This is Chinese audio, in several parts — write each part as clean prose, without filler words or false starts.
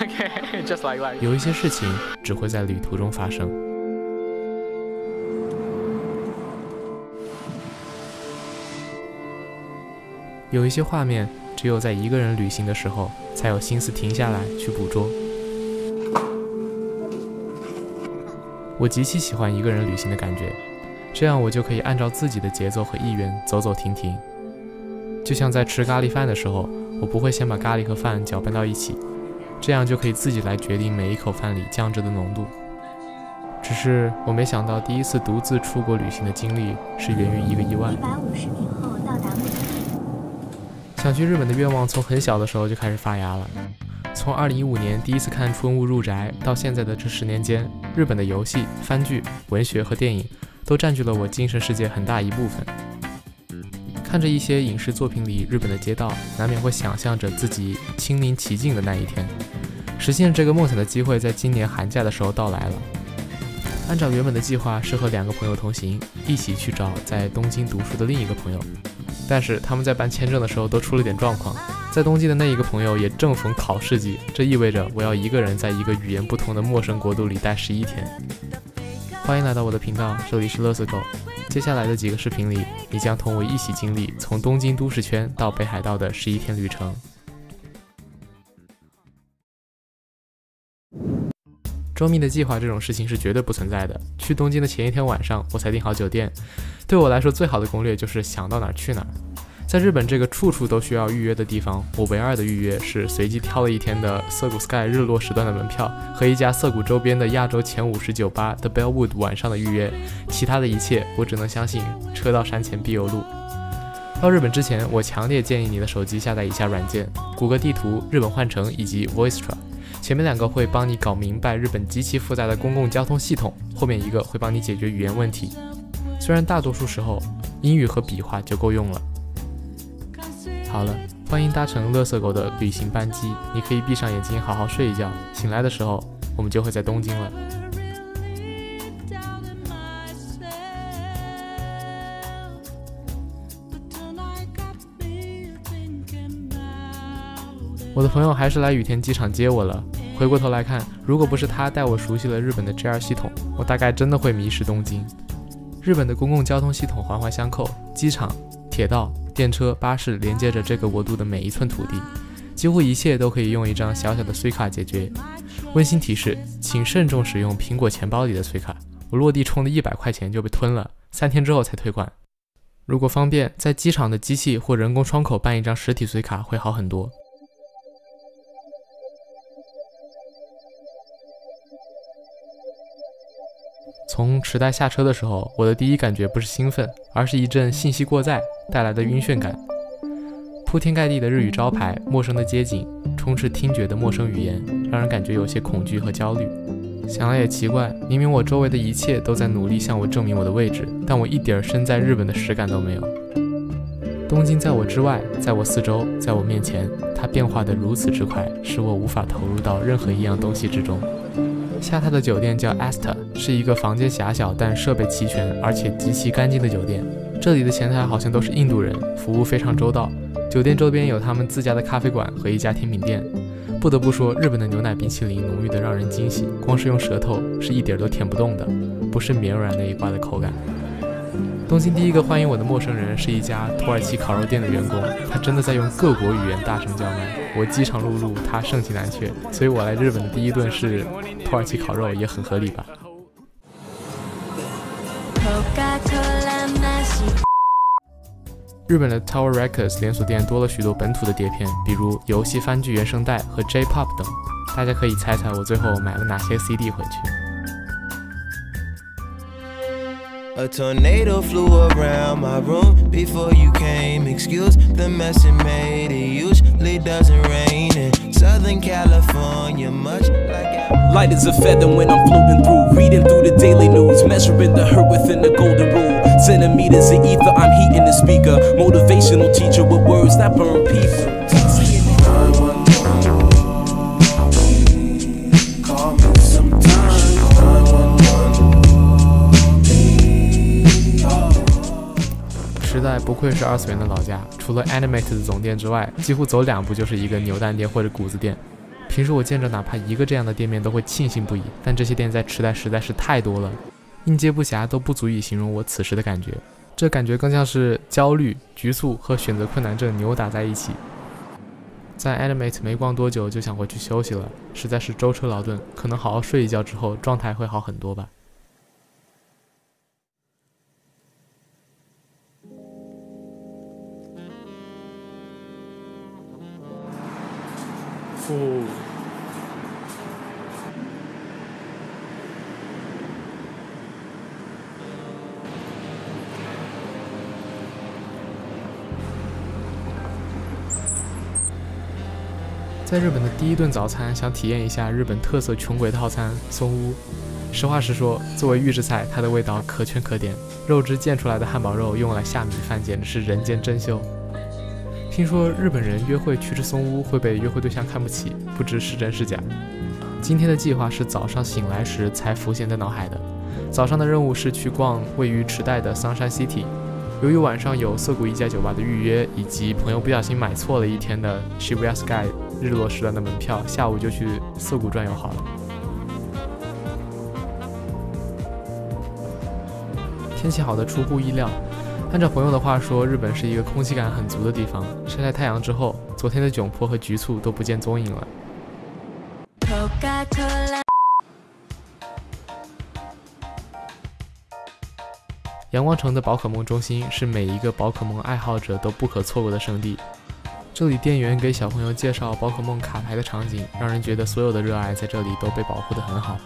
Okay, just like life. 有一些事情只会在旅途中发生。有一些画面只有在一个人旅行的时候才有心思停下来去捕捉。我极其喜欢一个人旅行的感觉，这样我就可以按照自己的节奏和意愿走走停停。就像在吃咖喱饭的时候，我不会先把咖喱和饭搅拌到一起，这样就可以自己来决定每一口饭里酱汁的浓度。只是我没想到第一次独自出国旅行的经历是源于一个意外。150名后到达目的地。想去日本的愿望从很小的时候就开始发芽了。从2015年第一次看《春雾入宅》到现在的这10年间，日本的游戏、番剧、文学和电影都占据了我精神世界很大一部分。看着一些影视作品里日本的街道，难免会想象着自己亲临其境的那一天。实现这个梦想的机会在今年寒假的时候到来了。按照原本的计划是和2个朋友同行，一起去找在东京读书的另一个朋友，但是他们在办签证的时候都出了点状况。在东京的那一个朋友也正逢考试季，这意味着我要一个人在一个语言不同的陌生国度里待11天。欢迎来到我的频道，这里是乐色狗。接下来的几个视频里，你将同我一起经历从东京都市圈到北海道的11天旅程。周密的计划这种事情是绝对不存在的。去东京的前一天晚上，我才订好酒店。对我来说，最好的攻略就是想到哪儿去哪儿。在日本这个处处都需要预约的地方，我唯二的预约是随机挑了一天的涩谷 Sky 日落时段的门票和一家涩谷周边的亚洲前50酒吧的 Bellwood 晚上的预约，其他的一切我只能相信车到山前必有路。到日本之前，我强烈建议你的手机下载以下软件：谷歌地图、日本换乘以及 Voictra。前面2个会帮你搞明白日本极其复杂的公共交通系统，后面1个会帮你解决语言问题。虽然大多数时候英语和笔画就够用了。好了，欢迎搭乘乐色狗的旅行班机，你可以闭上眼睛好好睡一觉，醒来的时候我们就会在东京了。我的朋友还是来羽田机场接我了。回过头来看，如果不是他带我熟悉了日本的 JR 系统，我大概真的会迷失东京。日本的公共交通系统环环相扣，机场、铁道、电车、巴士连接着这个国度的每一寸土地，几乎一切都可以用一张小小的碎卡解决。温馨提示，请慎重使用苹果钱包里的碎卡，我落地充的100块钱就被吞了，3天之后才退款。如果方便，在机场的机器或人工窗口办一张实体碎卡会好很多。从池袋下车的时候，我的第一感觉不是兴奋，而是一阵信息过载带来的晕眩感。铺天盖地的日语招牌，陌生的街景，充斥听觉的陌生语言，让人感觉有些恐惧和焦虑。想来也奇怪，明明我周围的一切都在努力向我证明我的位置，但我一点身在日本的实感都没有。东京在我之外，在我四周，在我面前，它变化得如此之快，使我无法投入到任何一样东西之中。下榻的酒店叫 Asta， 是一个房间狭小但设备齐全而且极其干净的酒店。这里的前台好像都是印度人，服务非常周到。酒店周边有他们自家的咖啡馆和一家甜品店。不得不说，日本的牛奶冰淇淋浓郁的让人惊喜，光是用舌头是一点都舔不动的，不是绵软那一挂的口感。东京第一个欢迎我的陌生人是一家土耳其烤肉店的员工，他真的在用各国语言大声叫卖，我饥肠辘辘，他盛情难却，所以我来日本的第一顿是土耳其烤肉也很合理吧。日本的 Tower Records 连锁店多了许多本土的碟片，比如游戏、番剧原声带和 J-Pop 等，大家可以猜猜我最后买了哪些 CD 回去。A tornado flew around my room before you came. Excuse the mess it made. It usually doesn't rain in Southern California much like light as a feather when I'm floating through, reading through the daily news, measuring the hurt within the golden rule. Centimeters of ether, I'm heating the speaker. Motivational teacher with words that burn people.时代不愧是2次元的老家，除了 Animate 的总店之外，几乎走2步就是一个扭蛋店或者谷子店。平时我见着哪怕一个这样的店面都会庆幸不已，但这些店在池袋实在是太多了，应接不暇都不足以形容我此时的感觉。这感觉更像是焦虑、局促和选择困难症扭打在一起。在 Animate 没逛多久就想回去休息了，实在是舟车劳顿，可能好好睡一觉之后状态会好很多吧。在日本的第一顿早餐，想体验一下日本特色穷鬼套餐松屋。实话实说，作为预制菜，它的味道可圈可点，肉汁溅出来的汉堡肉用来下米饭简直是人间珍馐。听说日本人约会去吃松屋会被约会对象看不起，不知是真是假。今天的计划是早上醒来时才浮现在脑海的。早上的任务是去逛位于池袋的 Sunshine City。由于晚上有涩谷一家酒吧的预约，以及朋友不小心买错了一天的 Shibuya Sky 日落时段的门票，下午就去涩谷转悠好了。天气好的出乎意料，按照朋友的话说，日本是一个空气感很足的地方。晒晒太阳之后，昨天的窘迫和局促都不见踪影了。阳光城的宝可梦中心是每一个宝可梦爱好者都不可错过的圣地。这里店员给小朋友介绍宝可梦卡牌的场景，让人觉得所有的热爱在这里都被保护得很好。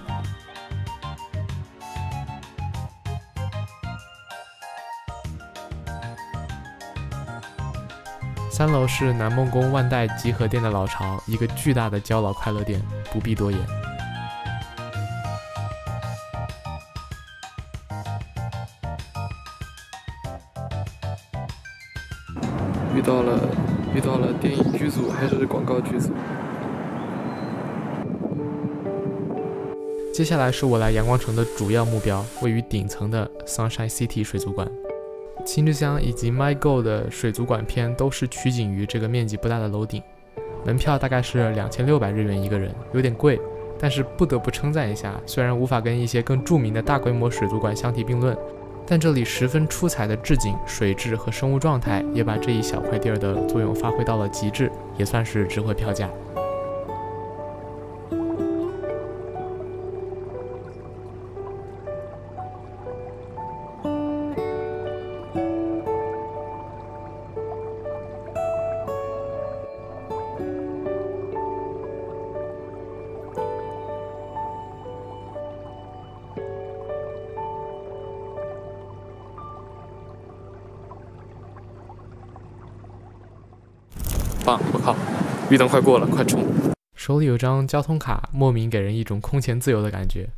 3楼是南梦宫万代集合店的老巢，一个巨大的胶老快乐店，不必多言。遇到了电影剧组还是广告剧组。接下来是我来阳光城的主要目标，位于顶层的 Sunshine City 水族馆。青之香以及 My Go 的水族馆篇都是取景于这个面积不大的楼顶，门票大概是2600日元一个人，有点贵，但是不得不称赞一下，虽然无法跟一些更著名的大规模水族馆相提并论，但这里十分出彩的置景、水质和生物状态也把这一小块地儿的作用发挥到了极致，也算是值回票价。棒！我靠，绿灯快过了，快冲！手里有张交通卡，莫名给人一种空前自由的感觉，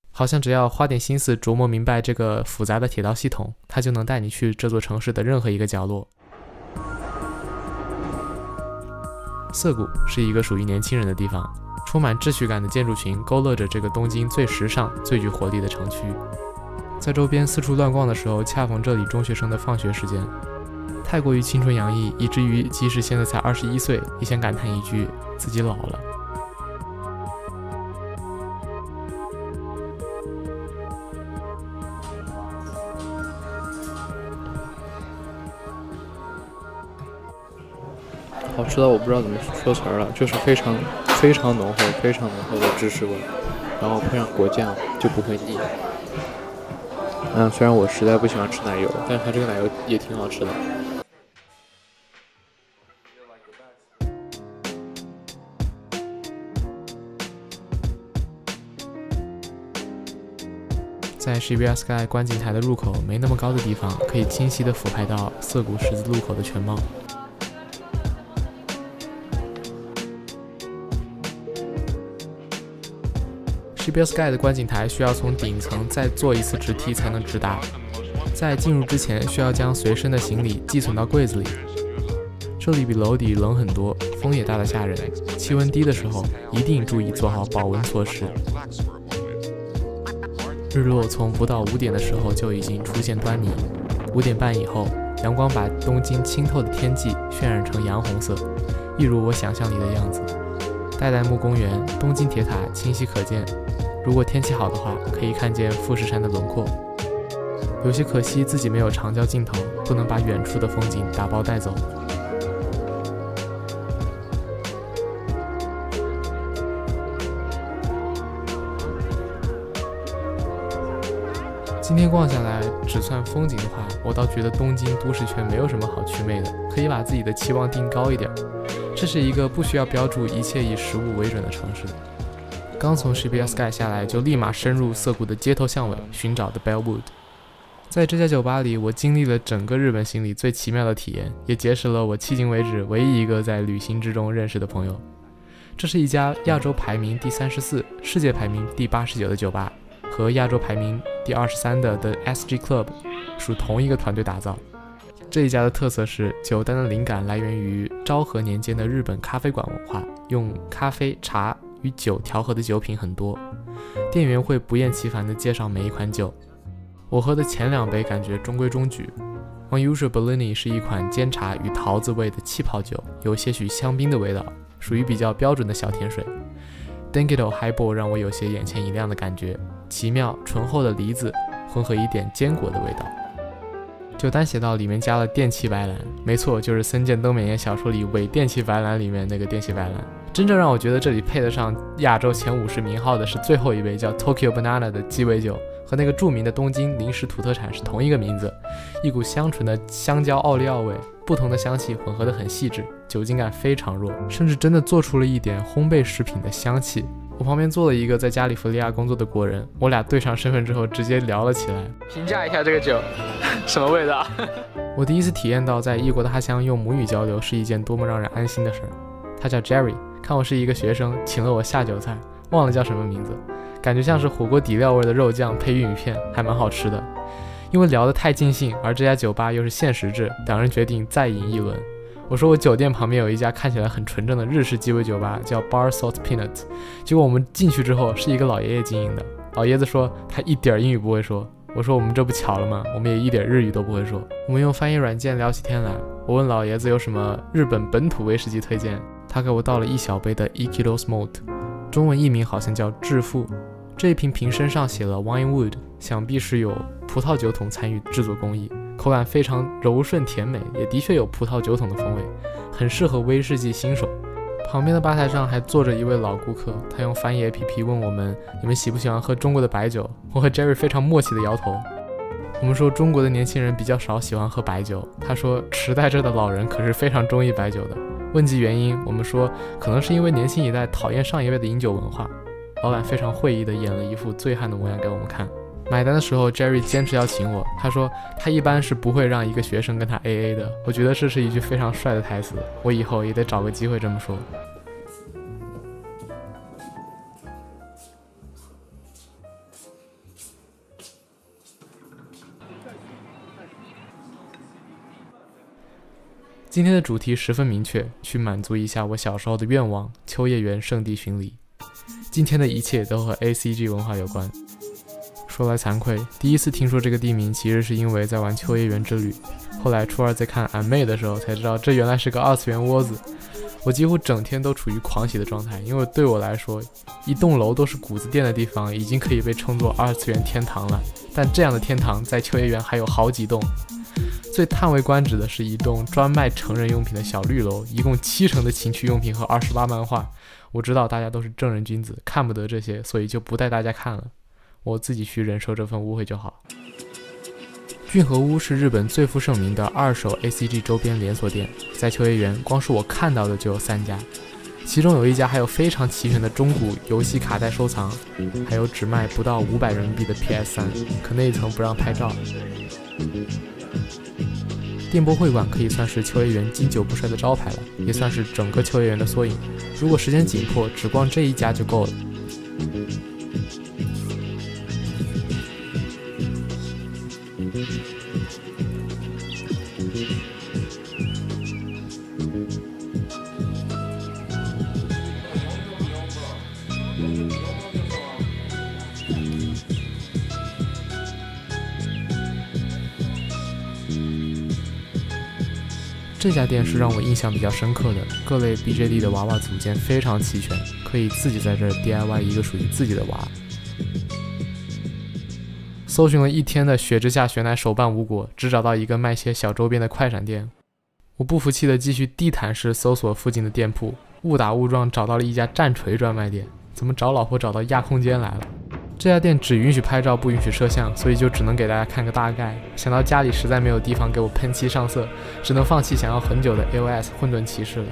好像只要花点心思琢磨明白这个复杂的铁道系统，它就能带你去这座城市的任何一个角落。涩谷是一个属于年轻人的地方，充满秩序感的建筑群勾勒着这个东京最时尚、最具活力的城区。在周边四处乱逛的时候，恰逢这里中学生的放学时间。太过于青春洋溢，以至于即使现在才21岁，也想感叹一句自己老了。好吃到我不知道怎么说词儿了，就是非常浓厚、非常浓厚的芝士味，然后配上果酱就不会腻。虽然我实在不喜欢吃奶油，但是它这个奶油也挺好吃的。在 Shibuya Sky 观景台的入口没那么高的地方，可以清晰地俯拍到涩谷十字路口的全貌。Shibuya Sky 的观景台需要从顶层再坐一次直梯才能直达，在进入之前需要将随身的行李寄存到柜子里。这里比楼底冷很多，风也大得吓人，气温低的时候一定注意做好保温措施。日落从不到5点的时候就已经出现端倪，5点半以后，阳光把东京清透的天际渲染成洋红色，一如我想象里的样子。代代木公园、东京铁塔清晰可见，如果天气好的话，可以看见富士山的轮廓。有些可惜自己没有长焦镜头，不能把远处的风景打包带走。今天逛下来，只算风景的话，我倒觉得东京都市圈没有什么好祛魅的，可以把自己的期望定高一点。这是一个不需要标注一切以实物为准的城市。刚从 Shibuya Sky 下来，就立马深入涩谷的街头巷尾，寻找的 Bellwood。在这家酒吧里，我经历了整个日本行里最奇妙的体验，也结识了我迄今为止唯一一个在旅行之中认识的朋友。这是一家亚洲排名第34、世界排名第89的酒吧，和亚洲排名第23的 The SG Club 属同一个团队打造。这一家的特色是酒单的灵感来源于昭和年间的日本咖啡馆文化，用咖啡、茶与酒调和的酒品很多，店员会不厌其烦地介绍每一款酒。我喝的前2杯感觉中规中矩。Unusual Bellini 是一款煎茶与桃子味的气泡酒，有些许香槟的味道，属于比较标准的小甜水。Dengito Highball 让我有些眼前一亮的感觉，奇妙醇厚的梨子混合一点坚果的味道。酒单写到里面加了电气白兰，没错，就是森见登美彦小说里伪电气白兰里面那个电气白兰。真正让我觉得这里配得上亚洲前50名号的是最后一杯叫 Tokyo Banana 的鸡尾酒，和那个著名的东京零食土特产是同一个名字，一股香醇的香蕉奥利奥味，不同的香气混合得很细致，酒精感非常弱，甚至真的做出了一点烘焙食品的香气。我旁边坐了一个在加利福尼亚工作的国人，我俩对上身份之后直接聊了起来。评价一下这个酒什么味道？我第一次体验到在异国他乡用母语交流是一件多么让人安心的事儿。他叫 Jerry， 看我是一个学生，请了我下酒菜，忘了叫什么名字，感觉像是火锅底料味的肉酱配玉米片，还蛮好吃的。因为聊得太尽兴，而这家酒吧又是限时制，两人决定再饮一轮。我说我酒店旁边有一家看起来很纯正的日式鸡尾酒吧，叫 Bar Salt Peanut。结果我们进去之后，是一个老爷爷经营的。老爷子说他一点英语不会说。我说我们这不巧了吗？我们也一点日语都不会说。我们用翻译软件聊起天来。我问老爷子有什么日本本土威士忌推荐，他给我倒了一小杯的 Ikiros Malt， 中文译名好像叫致富。这一瓶瓶身上写了 Winewood， 想必是有葡萄酒桶参与制作工艺，口感非常柔顺甜美，也的确有葡萄酒桶的风味，很适合威士忌新手。旁边的吧台上还坐着一位老顾客，他用翻译 APP 问我们你们喜不喜欢喝中国的白酒。我和 Jerry 非常默契的摇头。我们说中国的年轻人比较少喜欢喝白酒，他说池袋这的老人可是非常中意白酒的。问及原因，我们说可能是因为年轻一代讨厌上一辈的饮酒文化。老板非常会意的演了一副醉汉的模样给我们看。买单的时候 Jerry 坚持要请我，他说他一般是不会让一个学生跟他 AA 的。我觉得这是一句非常帅的台词，我以后也得找个机会这么说。今天的主题十分明确，去满足一下我小时候的愿望，秋叶原圣地巡礼。今天的一切都和 ACG 文化有关。说来惭愧，第一次听说这个地名其实是因为在玩秋叶原之旅，后来初二在看俺妹的时候才知道这原来是个二次元窝子。我几乎整天都处于狂喜的状态，因为对我来说，一栋楼都是谷子店的地方已经可以被称作二次元天堂了，但这样的天堂在秋叶原还有好几栋。最叹为观止的是一栋专卖成人用品的小绿楼，一共7成的情趣用品和28漫画。我知道大家都是正人君子，看不得这些，所以就不带大家看了，我自己去忍受这份污秽就好。骏和屋是日本最负盛名的二手 ACG 周边连锁店，在秋叶原光是我看到的就有3家，其中有一家还有非常齐全的中古游戏卡带收藏，还有只卖不到500人民币的 PS3， 可那一层不让拍照。电波会馆可以算是秋叶原经久不衰的招牌了，也算是整个秋叶原的缩影。如果时间紧迫，只逛这一家就够了。这家店是让我印象比较深刻的，各类 BJD 的娃娃组件非常齐全，可以自己在这儿 DIY 一个属于自己的娃。搜寻了一天的雪之下雪乃手办无果，只找到一个卖些小周边的快闪店。我不服气的继续地毯式搜索附近的店铺，误打误撞找到了一家战锤专卖店。怎么找老婆找到亚空间来了？这家店只允许拍照不允许摄像，所以就只能给大家看个大概。想到家里实在没有地方给我喷漆上色，只能放弃想要很久的 AOS 混沌骑士了。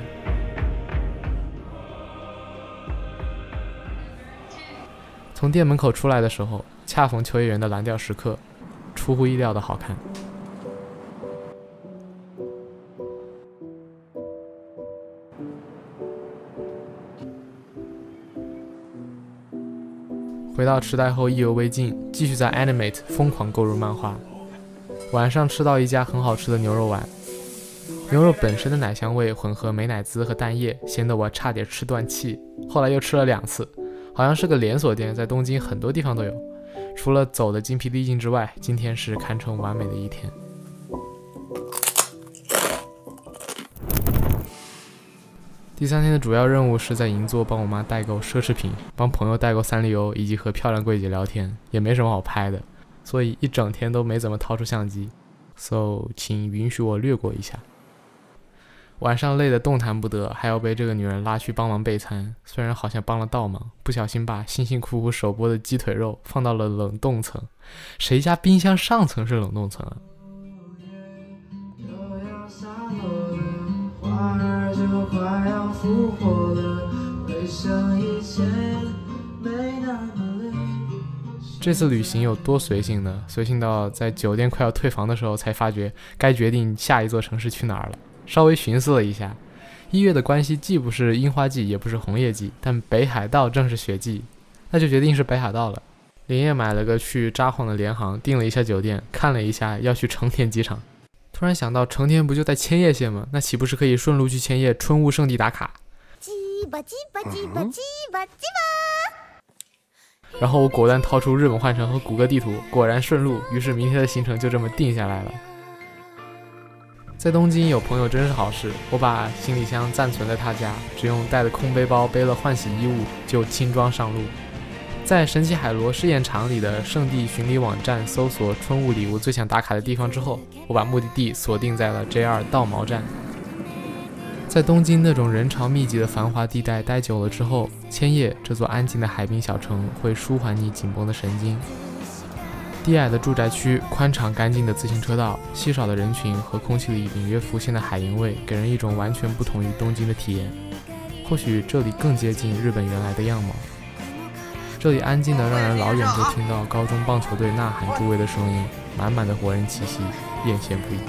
从店门口出来的时候，恰逢秋叶原的蓝调时刻，出乎意料的好看。回到池袋后意犹未尽，继续在 Animate 疯狂购入漫画。晚上吃到一家很好吃的牛肉丸，牛肉本身的奶香味混合美乃滋和蛋液，咸得我差点吃断气。后来又吃了2次，好像是个连锁店，在东京很多地方都有。除了走的精疲力尽之外，今天是堪称完美的一天。第3天的主要任务是在银座帮我妈代购奢侈品，帮朋友代购三丽鸥，以及和漂亮柜姐聊天，也没什么好拍的，所以一整天都没怎么掏出相机。So， 请允许我略过一下。晚上累得动弹不得，还要被这个女人拉去帮忙备餐，虽然好像帮了倒忙，不小心把辛辛苦苦手剥的鸡腿肉放到了冷冻层。谁家冰箱上层是冷冻层啊？这次旅行有多随性呢？随性到在酒店快要退房的时候才发觉该决定下一座城市去哪儿了。稍微寻思了一下，1月的关西既不是樱花季也不是红叶季，但北海道正是雪季，那就决定是北海道了。连夜买了个去札幌的联航，订了一下酒店，看了一下要去成田机场，突然想到成田不就在千叶县吗？那岂不是可以顺路去千叶春雾圣地打卡？然后我果断掏出日本换乘和谷歌地图，果然顺路，于是明天的行程就这么定下来了。在东京有朋友真是好事，我把行李箱暂存在他家，只用带的空背包背了换洗衣物就轻装上路。在神奇海螺试验场里的圣地巡礼网站搜索春雾礼物最想打卡的地方之后，我把目的地锁定在了 JR 道毛站。在东京那种人潮密集的繁华地带待久了之后，千叶这座安静的海滨小城会舒缓你紧绷的神经。低矮的住宅区，宽敞干净的自行车道，稀少的人群和空气里隐约浮现的海盐味，给人一种完全不同于东京的体验。或许这里更接近日本原来的样貌。这里安静的让人老远就听到高中棒球队呐喊助威的声音，满满的活人气息，艳羡不已。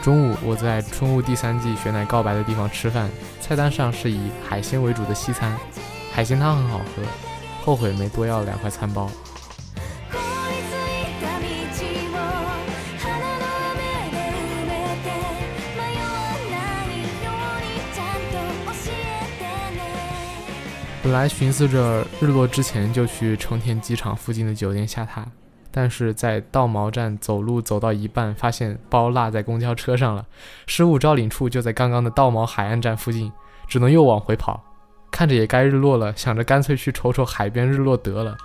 中午我在春雾第3季雪乃告白的地方吃饭，菜单上是以海鲜为主的西餐，海鲜汤很好喝，后悔没多要2块餐包。本来寻思着日落之前就去成田机场附近的酒店下榻，但是在道毛站走路走到一半，发现包落在公交车上了，失物招领处就在刚刚的道毛海岸站附近，只能又往回跑。看着也该日落了，想着干脆去瞅瞅海边日落得了。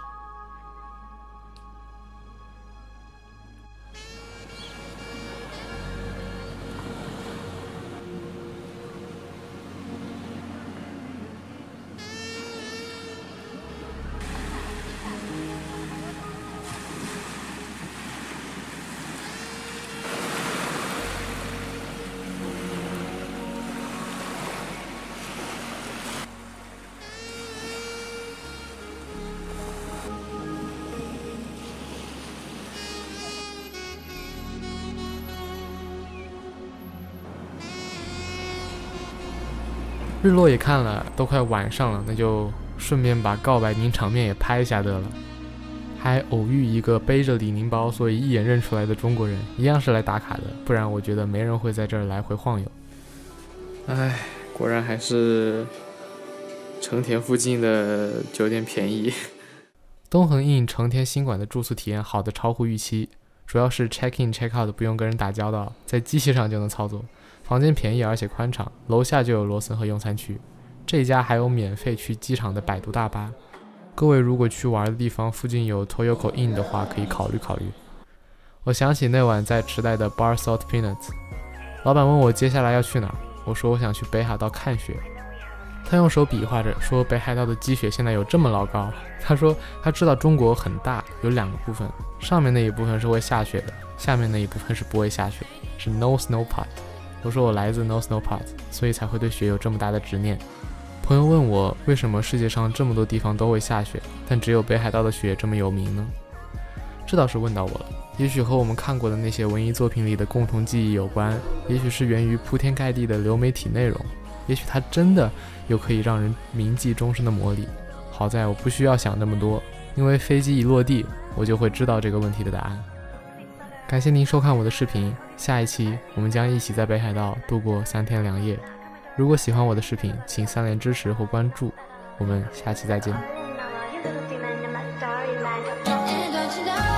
日落也看了，都快晚上了，那就顺便把告白名场面也拍一下得了。还偶遇一个背着李宁包，所以一眼认出来的中国人，一样是来打卡的，不然我觉得没人会在这儿来回晃悠。唉，果然还是成田附近的酒店便宜。东恒印成田新馆的住宿体验好的超乎预期，主要是 check in check out 不用跟人打交道，在机器上就能操作，房间便宜而且宽敞，楼下就有罗森和用餐区。这家还有免费去机场的摆渡大巴，各位如果去玩的地方附近有 Toyoko Inn 的话，可以考虑考虑。我想起那晚在池袋的 Bar Salt Peanuts， 老板问我接下来要去哪儿，我说我想去北海道看雪。他用手比划着说北海道的积雪现在有这么老高。他说他知道中国很大，有2个部分，上面那一部分是会下雪的，下面那一部分是不会下雪，是 no snow part。 我说我来自 no snow part， 所以才会对雪有这么大的执念。朋友问我为什么世界上这么多地方都会下雪，但只有北海道的雪这么有名呢？这倒是问到我了，也许和我们看过的那些文艺作品里的共同记忆有关，也许是源于铺天盖地的流媒体内容，也许它真的有可以让人铭记终身的魔力。好在我不需要想那么多，因为飞机一落地，我就会知道这个问题的答案。感谢您收看我的视频，下一期我们将一起在北海道度过3天2夜。如果喜欢我的视频，请3连支持或关注，我们下期再见。知道